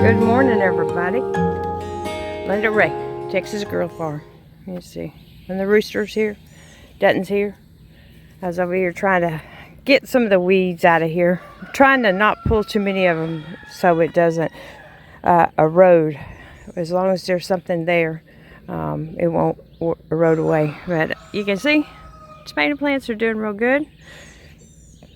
Good morning, everybody. Linda Ray, Texas Girl Farm. You see, and the rooster's here. Dutton's here. I was over here trying to get some of the weeds out of here. I'm trying to not pull too many of them so it doesn't erode. As long as there's something there, it won't erode away. But you can see, tomato plants are doing real good.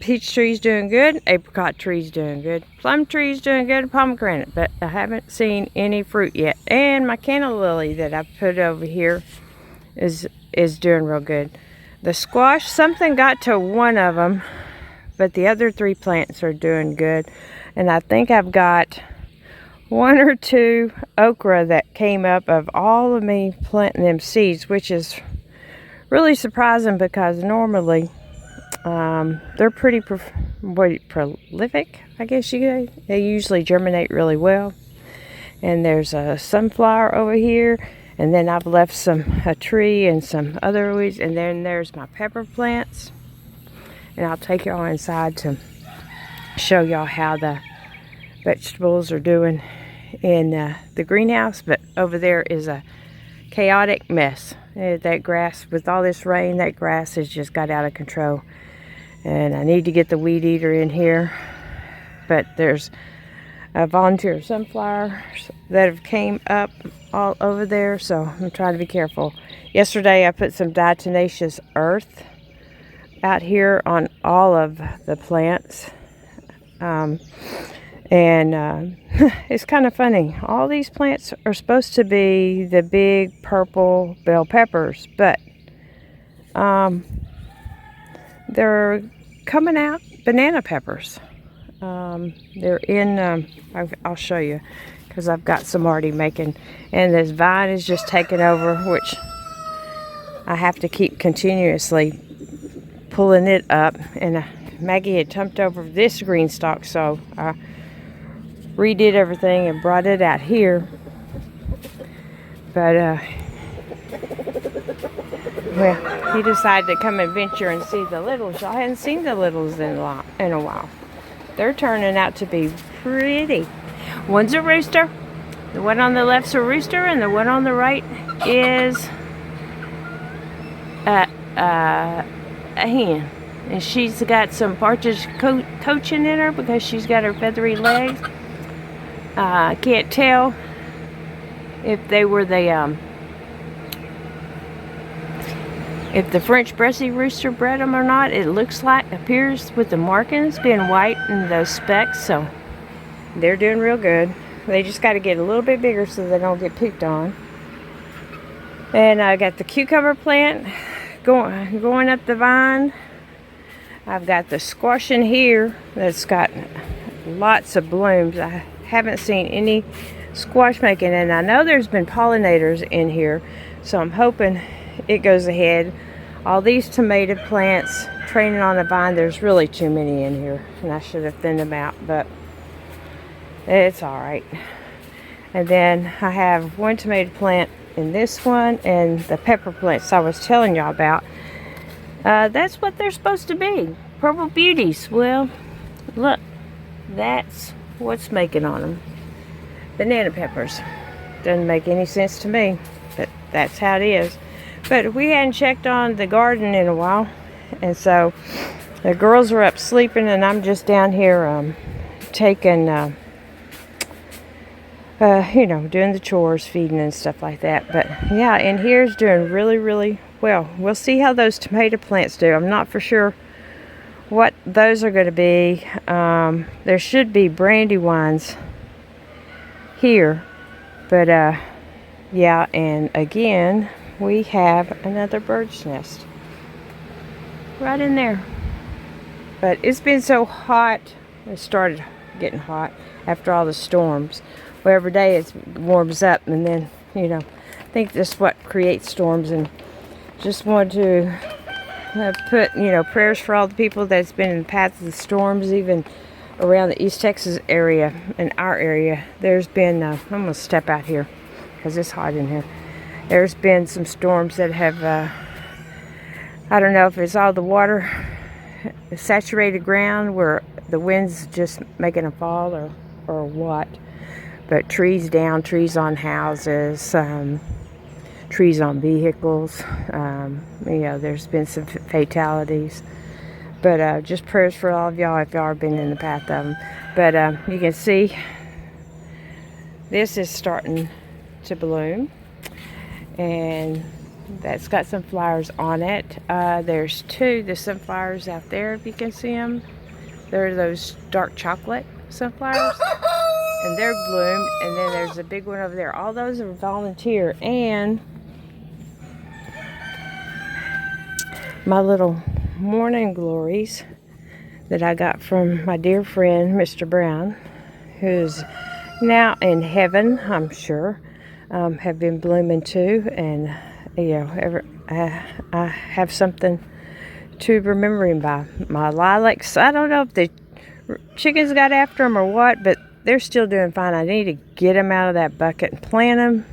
Peach tree's doing good. Apricot tree's doing good. Plum tree's doing good. Pomegranate, but I haven't seen any fruit yet. And my canna lily that I put over here is doing real good. The squash, something got to one of them, but the other three plants are doing good. And I think I've got one or two okra that came up of all of me planting them seeds, which is really surprising because normally they're pretty prolific, I guess you could. They usually germinate really well. And there's a sunflower over here, and then I've left a tree and some other weeds, and then there's my pepper plants. And I'll take y'all inside to show y'all how the vegetables are doing in the greenhouse. But over there is a chaotic mess. That grass, with all this rain, that grass has just got out of control. And I need to get the weed eater in here. But there's a volunteer sunflowers that have came up all over there, so I'm trying to be careful. Yesterday I put some diatomaceous earth out here on all of the plants. It's kind of funny. All these plants are supposed to be the big purple bell peppers, but they're coming out banana peppers. They're in, I'll show you, because I've got some already making, and this vine is just taking over, which I have to keep continuously pulling it up. And Maggie had dumped over this green stalk, so I redid everything and brought it out here. But well, he decided to come and venture and see the littles. I hadn't seen the littles in a while. They're turning out to be pretty. One's a rooster. The one on the left's a rooster, and the one on the right is a hen. And she's got some partridge coaching in her because she's got her feathery legs. I can't tell if they were if the French Bressy rooster bred them or not. It appears with the markings being white and those specks, so they're doing real good. They just got to get a little bit bigger so they don't get picked on. And I got the cucumber plant going up the vine. I've got the squash in here that's got lots of blooms. I haven't seen any squash making, and I know there's been pollinators in here, so I'm hoping it goes ahead. All these tomato plants training on the vine, there's really too many in here, and I should have thinned them out, but it's all right. And then I have one tomato plant in this one, and the pepper plants I was telling y'all about. That's what they're supposed to be, purple beauties. Well, look, that's what's making on them. Banana peppers. Doesn't make any sense to me, but that's how it is. But we hadn't checked on the garden in a while, and so the girls are up sleeping, and I'm just down here taking, doing the chores, feeding and stuff like that. But yeah, and here's doing really, really well. We'll see how those tomato plants do. I'm not for sure what those are going to be. There should be brandywines here, but yeah, and again we have another bird's nest right in there. But it's been so hot. It started getting hot after all the storms. Well, every day it warms up, and then I think this is what creates storms. And just wanted to put prayers for all the people that's been in the path of the storms, even around the East Texas area. In our area, there's been I'm gonna step out here because it's hot in here. There's been some storms that have I don't know if it's all the water, saturated ground where the wind's just making a fall or what. But trees down, trees on houses, trees on vehicles. You know, there's been some fatalities. But just prayers for all of y'all if y'all have been in the path of them. But you can see this is starting to bloom. And that's got some flowers on it. There's the sunflowers out there, if you can see them. They're those dark chocolate sunflowers. And they're bloomed. And then there's a big one over there. All those are volunteer. And my little morning glories that I got from my dear friend, Mr. Brown, who's now in heaven, I'm sure, have been blooming too. And, you know, I have something to remember him by. My lilacs, I don't know if the chickens got after them or what, but they're still doing fine. I need to get them out of that bucket and plant them.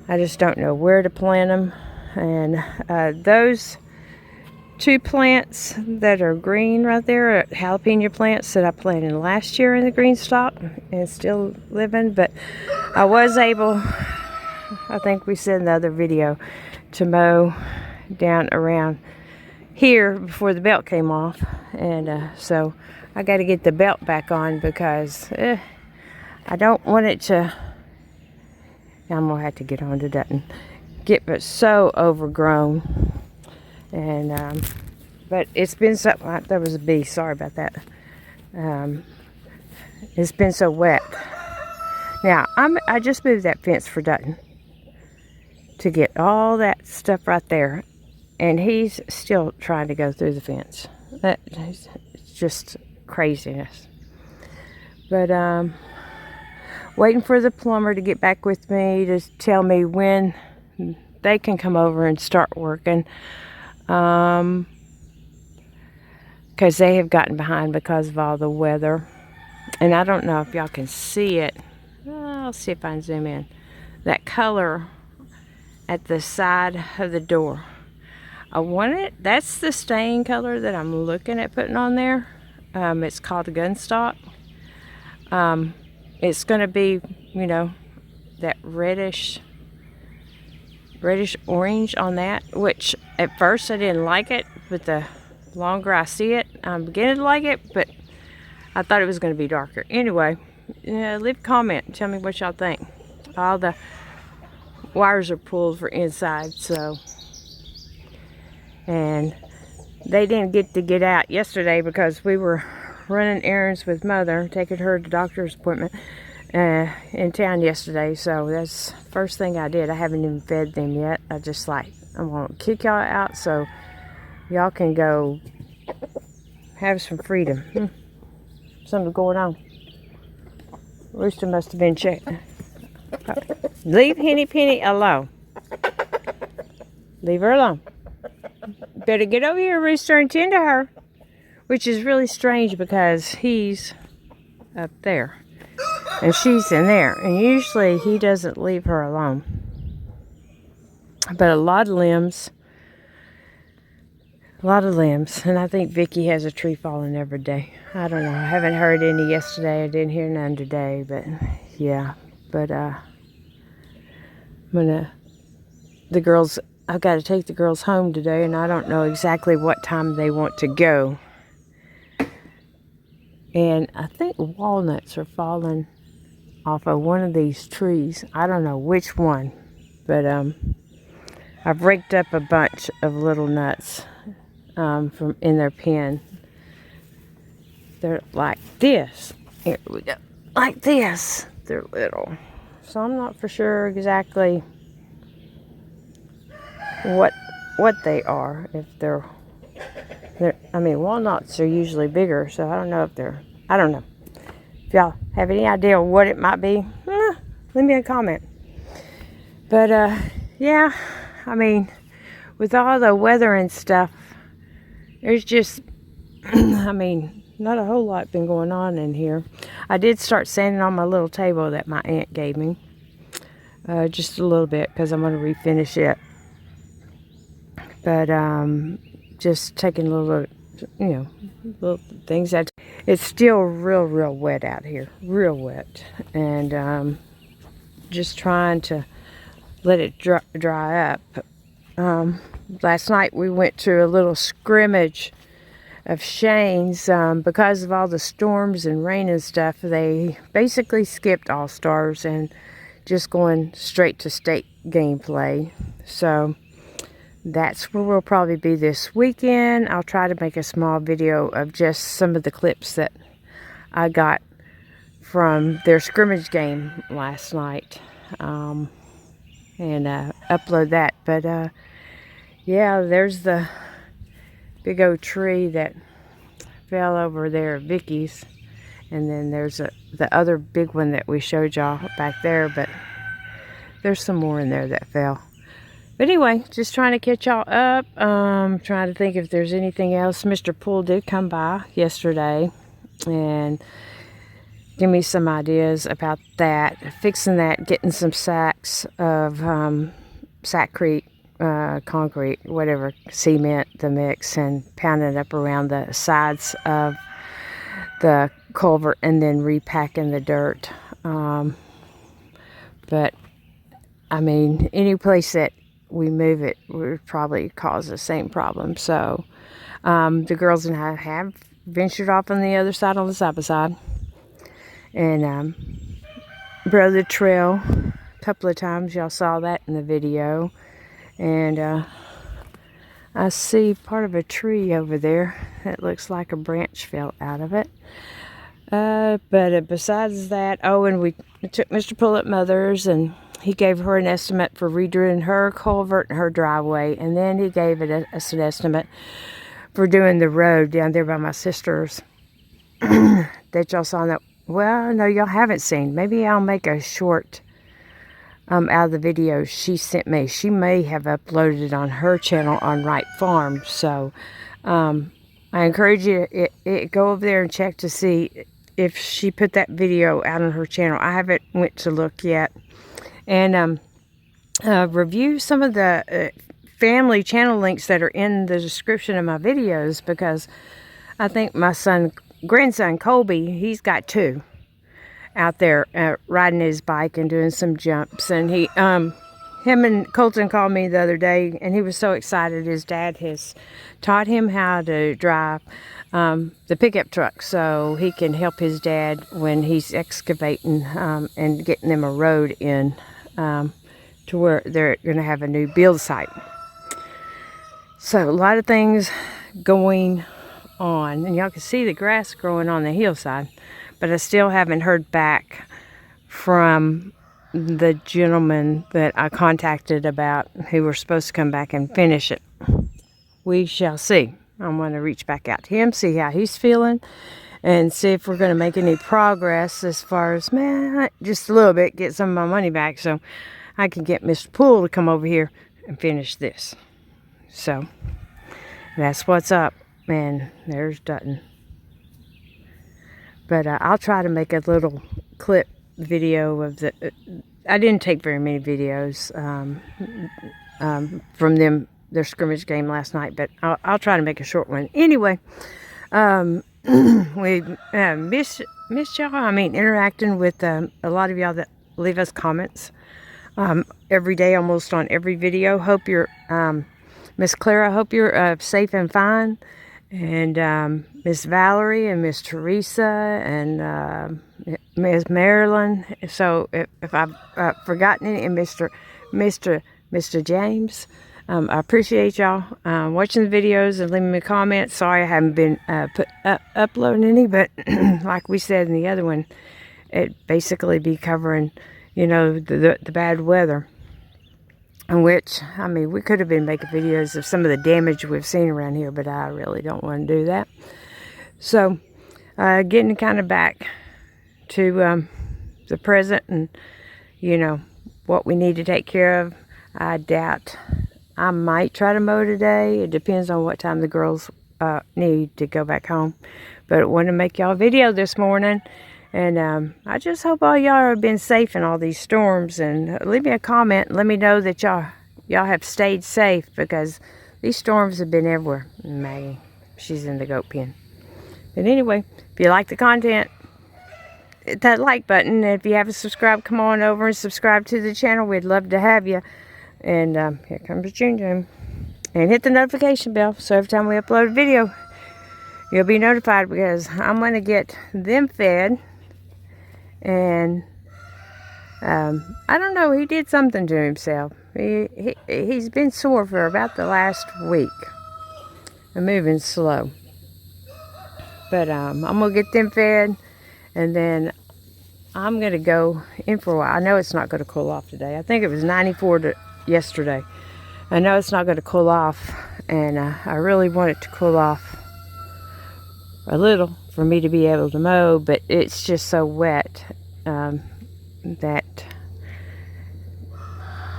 I just don't know where to plant them. And those 2 plants that are green right there are jalapeno plants that I planted last year in the green stock and still living. But I was able, I think we said in the other video, to mow down around here before the belt came off. And so I got to get the belt back on because I don't want it to, I'm going to have to get on to Dutton, get but so overgrown. And but it's been so, there was a bee, sorry about that. It's been so wet. Now I just moved that fence for Dutton to get all that stuff right there, and he's still trying to go through the fence. It's just craziness. But waiting for the plumber to get back with me to tell me when they can come over and start working. Because they have gotten behind because of all the weather. And I don't know if y'all can see it. I'll see if I can zoom in. That color at the side of the door. I want it. That's the stain color that I'm looking at putting on there. It's called a gun stock. It's going to be, you know, that reddish orange on that, which at first I didn't like it, but the longer I see it, I'm beginning to like it, but I thought it was going to be darker. Anyway, leave a comment and tell me what y'all think. All the wires are pulled for inside, so, and they didn't get out yesterday because we were running errands with Mother, taking her to the doctor's appointment in town yesterday. So that's the first thing I did. I haven't even fed them yet. I just like, I'm gonna kick y'all out so y'all can go have some freedom. Something going on. Rooster must have been checked. Leave Henny Penny alone. Leave her alone. Better get over here, Rooster, and tend to her. Which is really strange because he's up there and she's in there, and usually he doesn't leave her alone. But a lot of limbs, and I think Vicky has a tree falling every day. I don't know, I haven't heard any yesterday, I didn't hear none today, but yeah. But the girls, I've got to take the girls home today, and I don't know exactly what time they want to go. And I think walnuts are falling off of one of these trees. I don't know which one, but I've raked up a bunch of little nuts from in their pen. They're like this. Here we go. Like this. They're little. So I'm not for sure exactly what they are. If they're I mean, walnuts are usually bigger, so I don't know if I don't know. If y'all have any idea what it might be, leave me a comment. But, yeah, I mean, with all the weather and stuff, there's just, I mean, not a whole lot been going on in here. I did start sanding on my little table that my aunt gave me. Just a little bit, because I'm going to refinish it. But, just taking little, you know, little things that it's still real wet out here, real wet, and just trying to let it dry up. Last night we went to a little scrimmage of Shane's. Because of all the storms and rain and stuff, they basically skipped All-Stars and just going straight to state gameplay. So that's where we'll probably be this weekend. I'll try to make a small video of just some of the clips that I got from their scrimmage game last night, and upload that. But yeah, there's the big old tree that fell over there at Vicky's, and then there's the other big one that we showed y'all back there, but there's some more in there that fell. But anyway, just trying to catch y'all up. Trying to think if there's anything else. Mr. Poole did come by yesterday and give me some ideas about that. Fixing that, getting some sacks of Sackcrete concrete, whatever, cement, the mix, and pounding it up around the sides of the culvert and then repacking the dirt. But, I mean, any place that we move it would probably cause the same problem. So the girls and I have ventured off on the other side, on the side-by-side, and rode the trail a couple of times. Y'all saw that in the video. And I see part of a tree over there that looks like a branch fell out of it. But besides that, oh, and we took Mr. Poole at Mother's, and he gave her an estimate for redoing her culvert and her driveway. And then he gave us an estimate for doing the road down there by my sister's that y'all saw. That, well, no, y'all haven't seen. Maybe I'll make a short out of the video she sent me. She may have uploaded it on her channel on Wright Farm. So I encourage you to go over there and check to see if she put that video out on her channel. I haven't went to look yet. And review some of the family channel links that are in the description of my videos, because I think my grandson Colby, he's got 2 out there riding his bike and doing some jumps. And him and Colton called me the other day, and he was so excited. His dad has taught him how to drive the pickup truck, so he can help his dad when he's excavating and getting them a road in to where they're going to have a new build site. So a lot of things going on, and y'all can see the grass growing on the hillside. But I still haven't heard back from the gentleman that I contacted about who were supposed to come back and finish it. We shall see. I'm going to reach back out to him, see how he's feeling, and see if we're going to make any progress as far as, just a little bit, get some of my money back so I can get Mr. Poole to come over here and finish this. So that's what's up. And there's Dutton. But I'll try to make a little clip video of the... I didn't take very many videos from them, their scrimmage game last night, but I'll try to make a short one. Anyway, we miss y'all. I mean, interacting with a lot of y'all that leave us comments every day, almost on every video. Hope you're... Miss Clara, hope you're safe and fine. And Miss Valerie and Miss Teresa and Miss Marilyn. So if I've forgotten any, and Mr. James, I appreciate y'all watching the videos and leaving me comments. Sorry I haven't been uploading any, but like we said in the other one, it basically be covering, you know, the bad weather. In which, I mean, we could have been making videos of some of the damage we've seen around here, but I really don't want to do that. So, getting kind of back to the present and, you know, what we need to take care of. I doubt I might try to mow today. It depends on what time the girls need to go back home. But I wanted to make y'all a video this morning. And I just hope all y'all have been safe in all these storms. And leave me a comment and let me know that y'all have stayed safe, because these storms have been everywhere. Maggie, she's in the goat pen. But anyway, if you like the content, hit that like button. And if you haven't subscribed, come on over and subscribe to the channel. We'd love to have you. And here comes June. And hit the notification bell so every time we upload a video, you'll be notified, because I'm going to get them fed. And I don't know, he did something to himself. He's been sore for about the last week. I'm moving slow. But I'm going to get them fed, and then I'm going to go in for a while. I know it's not going to cool off today. I think it was 94 yesterday. I know it's not going to cool off, and I really want it to cool off a little for me to be able to mow, but it's just so wet that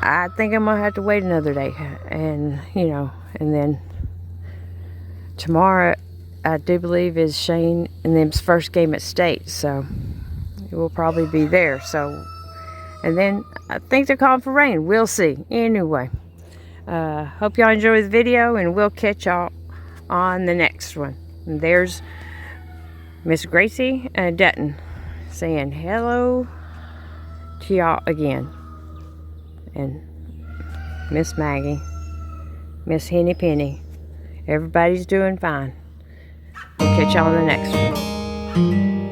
I think I'm going to have to wait another day. And, you know, and then tomorrow, I do believe, is Shane and them's first game at state, so we'll probably be there. So, and then I think they're calling for rain. We'll see. Anyway, hope y'all enjoy the video, and we'll catch y'all on the next one. And there's Miss Gracie and Dutton saying hello to y'all again. And Miss Maggie, Miss Henny Penny, everybody's doing fine. We'll catch y'all on the next one.